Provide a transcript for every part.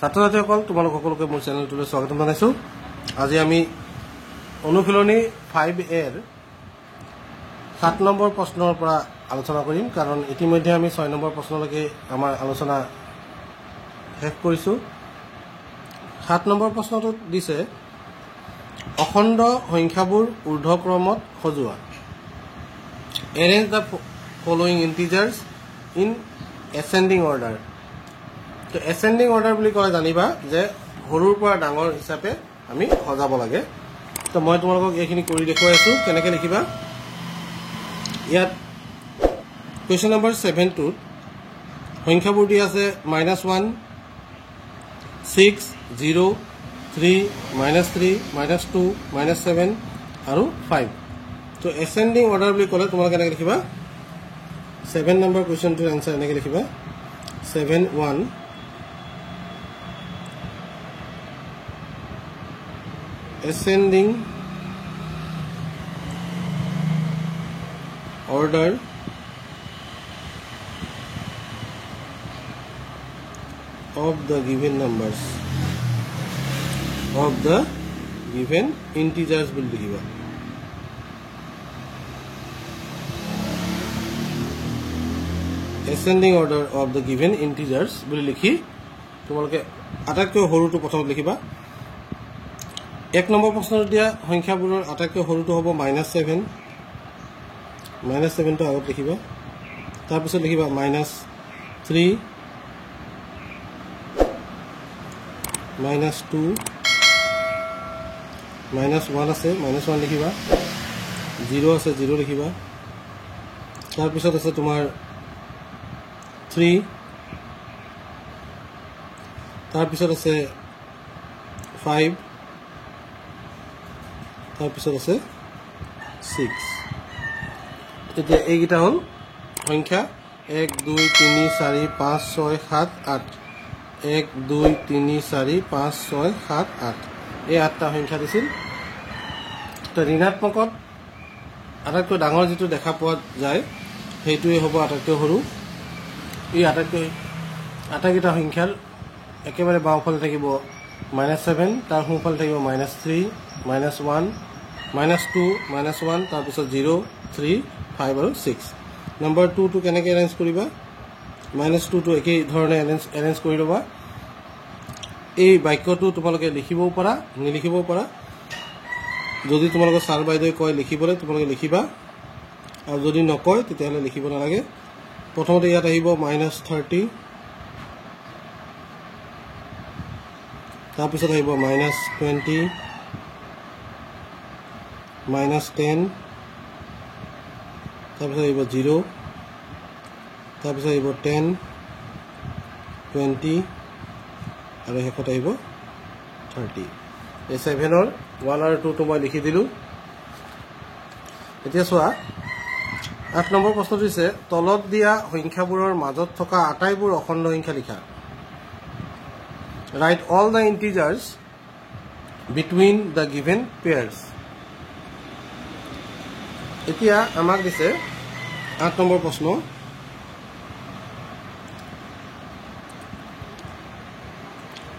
ছাত্ৰ ছাত্ৰীসকল তোমালোক সকলোকে মোৰ চেনেলটোলৈ স্বাগতম জনাইছোঁ। আজি আমি অনুশীলনী 5A ৰ 7 নম্বৰ প্ৰশ্নৰ পৰা আলোচনা কৰিম, কাৰণ ইতিমধ্যে আমি 6 নম্বৰ প্ৰশ্নলৈকে আমাৰ আলোচনা শেষ কৰিছোঁ। 7 নম্বৰ প্ৰশ্নটোত দিছে অখণ্ড সংখ্যাবোৰ ঊৰ্ধ্বক্ৰমত সজোৱা। Arrange the following integers in ascending order. তো এচেণ্ডিং অৰ্ডাৰ বুলি ক'লে জানিবা যে সৰুৰ পৰা ডাঙৰ হিচাপে আমি সজাব লাগে। তো মই তোমালোকক এইখিনি কৰি দেখুৱাই আছোঁ কেনেকৈ লিখিবা। ইয়াত কুৱেশ্যন নম্বৰ 7টোত সংখ্যাবোৰ দি আছে -1, 6, 0, 3, -3, -2, -7 আৰু 5। তো এচেণ্ডিং অৰ্ডাৰ বুলি ক'লে তোমালোকে এনেকৈ লিখিবা। 7 নম্বৰ কুৱেশ্যনটোৰ এনচাৰ এনেকৈ লিখিবা 7(1) ascending order of the given numbers of the given integers will be given. Ascending order of the given integers will লিখি তোমালোকে আটাইতকৈ সৰুটো প্ৰথমত লিখিবা। 1 নম্বৰ প্ৰশ্নত দিয়া সংখ্যাবোৰৰ আটাইতকৈ সৰুটো হ'ব -7। -7টো আগত লিখিবা। তাৰপিছত লিখিবা -3, -2, -1 আছে -1 লিখিবা। 0 আছে 0 লিখিবা। তাৰপিছত আছে তোমাৰ 3, তাৰপিছত আছে 5, তাৰপিছত আছে 6। এতিয়া এইকেইটা হ'ল সংখ্যা 1, 2, 3, 4, 5, 6, 7, 8। 1, 2, 3, 4, 5, 6, 7, 8 এই 8টা সংখ্যা দিছিল। তো ঋণাত্মকত আটাইতকৈ ডাঙৰ যিটো দেখা পোৱা যায় সেইটোৱে হ'ব আটাইতকৈ সৰু। এই আটাইকেইটা সংখ্যাৰ একেবাৰে বাওঁফালে থাকিব -7, তাৰ সোঁফালে থাকিব -3, -1, -2, -1, তাৰপিছত 0, 3, 5 আৰু 6। নম্বৰ 2টো কেনেকৈ এৰেঞ্জ কৰিবা? -2টো একেই ধৰণে এৰেঞ্জ কৰি ল'বা। এই বাক্যটো তোমালোকে লিখিবও পাৰা, নিলিখিবও পাৰা। যদি তোমালোকৰ ছাৰ বাইদেৱে কয় লিখিবলৈ তোমালোকে লিখিবা, আৰু যদি নকয় তেতিয়াহ'লে লিখিব নালাগে। প্ৰথমতে ইয়াত আহিব -30, তাৰপিছত আহিব -20, -10, তাৰপিছত আহিব 0, তাৰপিছত আহিব 10, 20 আৰু শেষত আহিব 30। এই 7ৰ 1 আৰু 2টো মই লিখি দিলোঁ। এতিয়া চোৱা 8 নম্বৰ প্ৰশ্ন দিছে তলত দিয়া সংখ্যাবোৰৰ মাজত থকা আটাইবোৰ অখণ্ড সংখ্যা লিখা। Write all the integers between the given pairs. এতিয়া আমাক দিছে 8 নম্বৰ প্ৰশ্ন।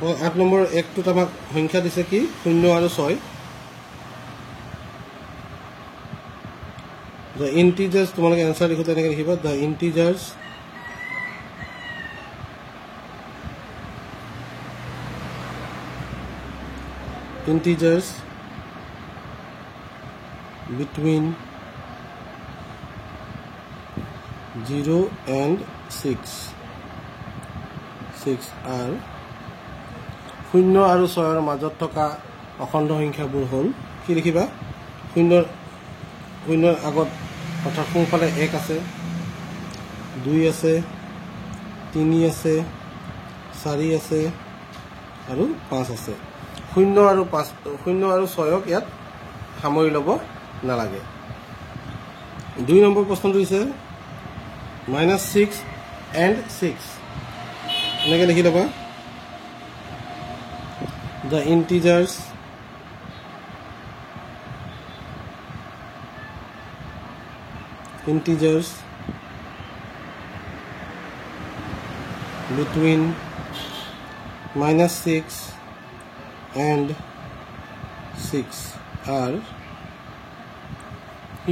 ও 8 নম্বৰ 1টোত আমাক সংখ্যা দিছে কি 0 আৰু 6। The integers তোমালোকে এনসাৰ লিখোতে এনেকৈ লিখিবা the integers between 0 and 6 are 0 আৰু 6ৰ মাজত থকা অখণ্ড সংখ্যাবোৰ হ'ল কি লিখিবা 0ৰ আগত অৰ্থাৎ সোঁফালে 1 আছে, 2 আছে, 3 আছে, 4 আছে আৰু 5 আছে। 0 আৰু 6ক ইয়াত সামৰি ল'ব নালাগে। 2 নম্বৰ প্ৰশ্নটো দিছে -6 and 6 এনেকৈ লিখি ল'বা। The integers between -6 and 6 are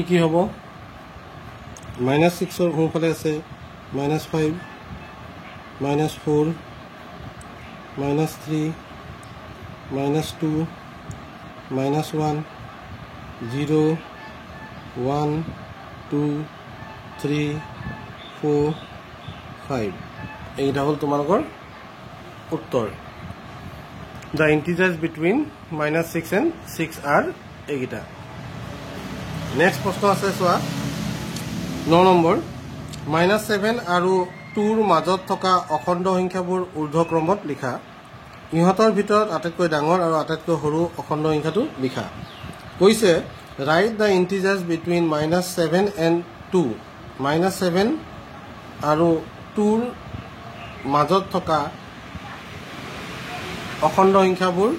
কি হ'ব -6 ৰ সোঁফালে আছে -5 -4 -3 -2 -1 0 1 2 3 4 5 এইটা হল তোমালোকৰ উত্তৰ The integers between -6 and 6 are এইটা নেক্সট প্ৰশ্ন আছে চোৱা 9 নম্বৰ -7 আৰু 2 ৰ মাজত থকা অখণ্ড সংখ্যাবোৰ ঊৰ্ধ্বক্ৰমত লিখা ইহঁতৰ ভিতৰত আটাইতকৈ ডাঙৰ আৰু আটাইতকৈ সৰু অখণ্ড সংখ্যাটো লিখা কৈছে write the integers between -7 and 2 -7 আৰু 2 ৰ মাজত থকা অখণ্ড সংখ্যাবোৰ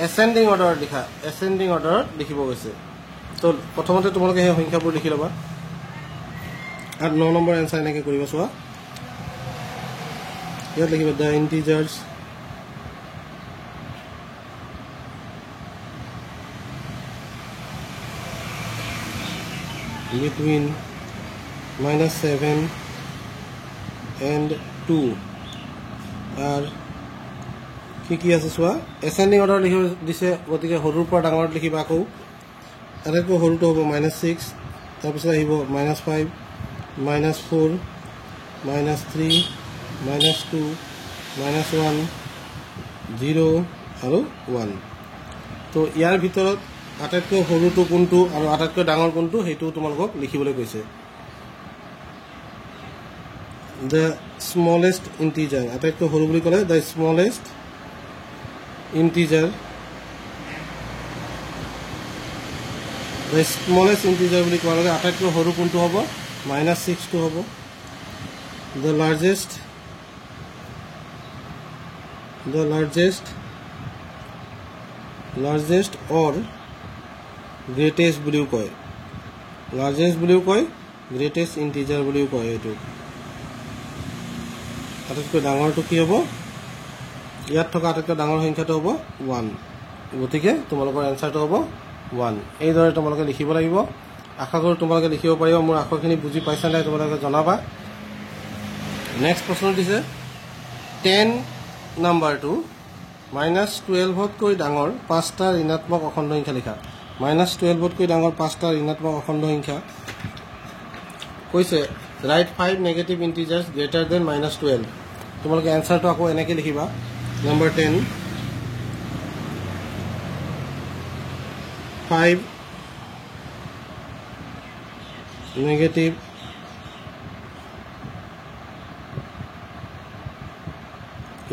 এসেন্ডিং অৰ্ডাৰত লিখা এসেন্ডিং অৰ্ডাৰত লিখিব গৈছে তো প্ৰথমতে তোমালোকে এই সংখ্যাবোৰ লিখি লবা আৰু 9 নম্বৰ এনসাৰ এনেকৈ কৰিব চোৱা ইয়াত লিখিব the integers between -7 and 2 are কি আছে চোৱা এসেন্ডিং অৰ্ডাৰ লিখিব দিছে গতিকে সৰুৰ পৰা ডাঙৰত লিখিবা আকৌ আটাইতকৈ সৰুটো হ'ব -6 তাৰপিছত আহিব -5 -4 -3 -2 -1 0 আৰু 1 তো ইয়াৰ ভিতৰত আটাইতকৈ সৰুটো কোনটো আৰু আটাইতকৈ ডাঙৰ কোনটো হেতু তোমালোকক লিখিবলৈ কৈছে the smallest integer আটাইতকৈ সৰু বুলি ক'লে the smallest integer বুলি কোৱাৰ লগে আটাইতকৈ সৰু কোনটো হ'ব -6 টো হ'ব the largest or greatest বুলিও কয় largest বুলিও কয় greatest integer বুলিও কয় এইটো আটাইতকৈ ডাঙৰটো কি হ'ব ইয়াত থকা আটাইতকৈ ডাঙৰ সংখ্যাটো হ'ব 1 গতিকে তোমালোকৰ এনসাৰটো হ'ব 1 এইদৰে তোমালোকে লিখিব লাগিব আশা কৰোঁ তোমালোকে লিখিব পাৰিবা মোৰ আখৰখিনি বুজি পাইছা নাই তোমালোকে জনাবা নেক্সট প্ৰশ্ন দিছে 10 নাম্বাৰটো -12 তকৈ ডাঙৰ 5টা ঋণাত্মক অখণ্ড সংখ্যা লিখা -12 তকৈ ডাঙৰ 5টা ঋণাত্মক অখণ্ড সংখ্যা কৈছে write 5 negative integers greater than -12 তোমালোকে এনসাৰটো আকৌ এনেকৈ লিখিবা Number 10 5 negative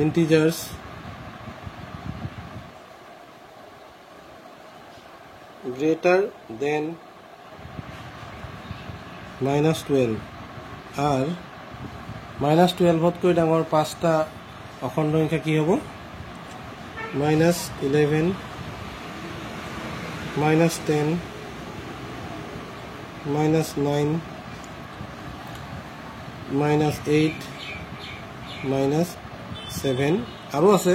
integers greater than -12 are -12 তকৈ ডাঙৰ 5টা অখণ্ড সংখ্যা কি হ'ব -11 -10 -9 -8 -7 আৰু আছে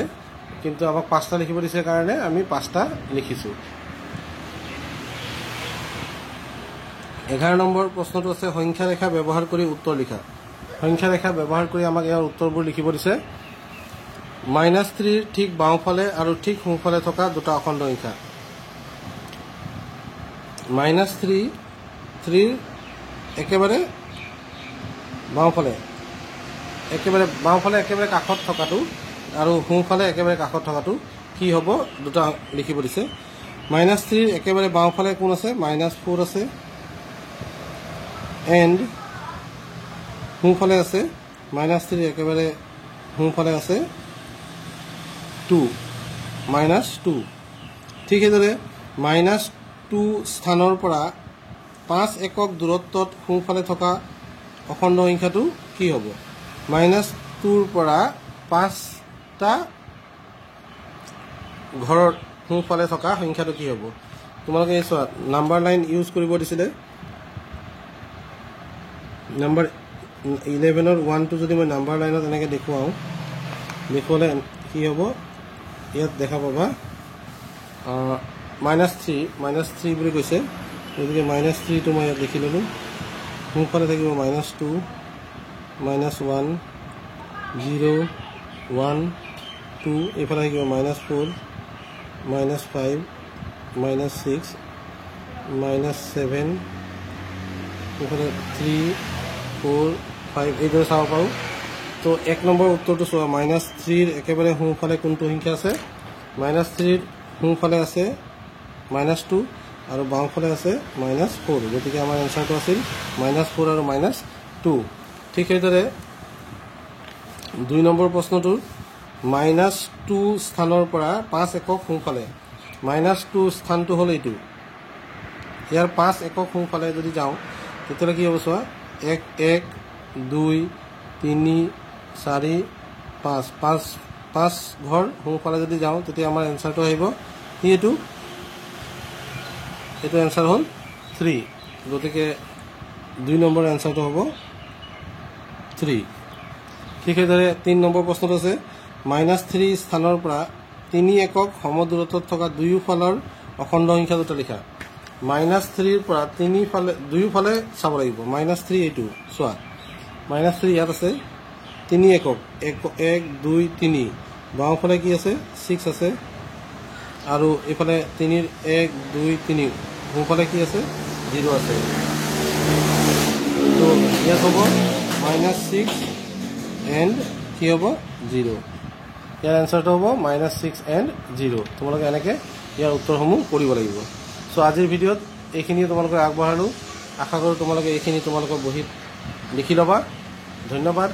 কিন্তু আমাক 5টা লিখিব দিছে কাৰণে আমি 5টা লিখিছো 11 নম্বৰ প্ৰশ্নটো আছে সংখ্যা ৰেখা ব্যৱহাৰ কৰি উত্তৰ লিখা সংখ্যা ৰেখা ব্যৱহাৰ কৰি আমাক ইয়াৰ উত্তৰবোৰ লিখিব দিছে -3 ঠিক বাওঁফালে আৰু ঠিক সোঁফালে থকা দুটা অখণ্ড সংখ্যা -3 একেবাৰে বাওঁফালে একেবাৰে কাষত থকাটো আৰু সোঁফালে একেবাৰে কাষত থকাটো কি হ'ব দুটা লিখিব দিছে -3 একেবাৰে বাওঁফালে কোন আছে -4 আছে এণ্ড সোঁফালে আছে -3 একেবাৰে সোঁফালে আছে 2 -2 ঠিক সেইদৰে -2 স্থানৰ পৰা 5 একক দূৰত্বত সোঁফালে থকা অখণ্ড সংখ্যাটো কি হ'ব -2ৰ পৰা 5টা ঘৰৰ সোঁফালে থকা সংখ্যাটো কি হ'ব তোমালোকে এই চোৱা নাম্বাৰ লাইন ইউজ কৰিব দিছিলে নাম্বাৰ 11ৰ 1টো যদি মই নাম্বাৰ লাইনত এনেকৈ দেখুৱাওঁ দেখুৱালে কি হ'ব ইয়াত দেখা পাবা -3 বুলি কৈছে গতিকে -3টো মই ইয়াত লিখি ল'লোঁ সোঁফালে থাকিব -2 -1 0 1 2 এইফালে থাকিব -4 -5 -6 -7 এইফালে 3 4 5 এইদৰে চাব পাৰোঁ তো 1 নম্বৰ উত্তৰটো চোৱা -3ৰ একেবাৰে সোঁফালে কোনটো সংখ্যা আছে -3ৰ সোঁফালে আছে -2 আৰু বাওঁফালে আছে -4 গতিকে আমাৰ এনচাৰটো আছিল -4 আৰু -2 ঠিক সেইদৰে 2 নম্বৰ প্ৰশ্নটোৰ -2 স্থানৰ পৰা 5 একক সোঁফালে -2 স্থানটো হ'ল এইটো ইয়াৰ 5 একক সোঁফালে যদি যাওঁ তেতিয়াহ'লে কি হ'ব চোৱা 1 1 2 3 4 5 ঘৰ সোঁফালে যদি যাওঁ তেতিয়া আমাৰ এনচাৰটো আহিব এইটো এনচাৰ হ'ল 3 গতিকে 2 নম্বৰ এনচাৰটো হ'ব 3 ঠিক সেইদৰে 3 নম্বৰ প্ৰশ্নত আছে -3 স্থানৰ পৰা 3 একক সমদূৰত্বত থকা দুয়োফালৰ অখণ্ড সংখ্যা দুটা লিখা -3ৰ পৰা দুয়োফালে চাব লাগিব -3 এইটো চোৱা -3 ইয়াত আছে 3 একক 1 2 3 বাওঁফালে কি আছে 6 আছে আৰু এইফালে 3ৰ 1 2 3 সোঁফালে কি আছে 0 আছে তো ইয়াত হ'ব -6 এণ্ড কি হ'ব 0 ইয়াৰ এনচাৰটো হ'ব -6 এণ্ড 0 তোমালোকে এনেকৈ ইয়াৰ উত্তৰসমূহ কৰিব লাগিব চ' আজিৰ ভিডিঅ'ত এইখিনি তোমালোকে আগবঢ়ালোঁ আশা কৰোঁ তোমালোকে এইখিনি তোমালোকৰ বহীত লিখি ল'বা ধন্যবাদ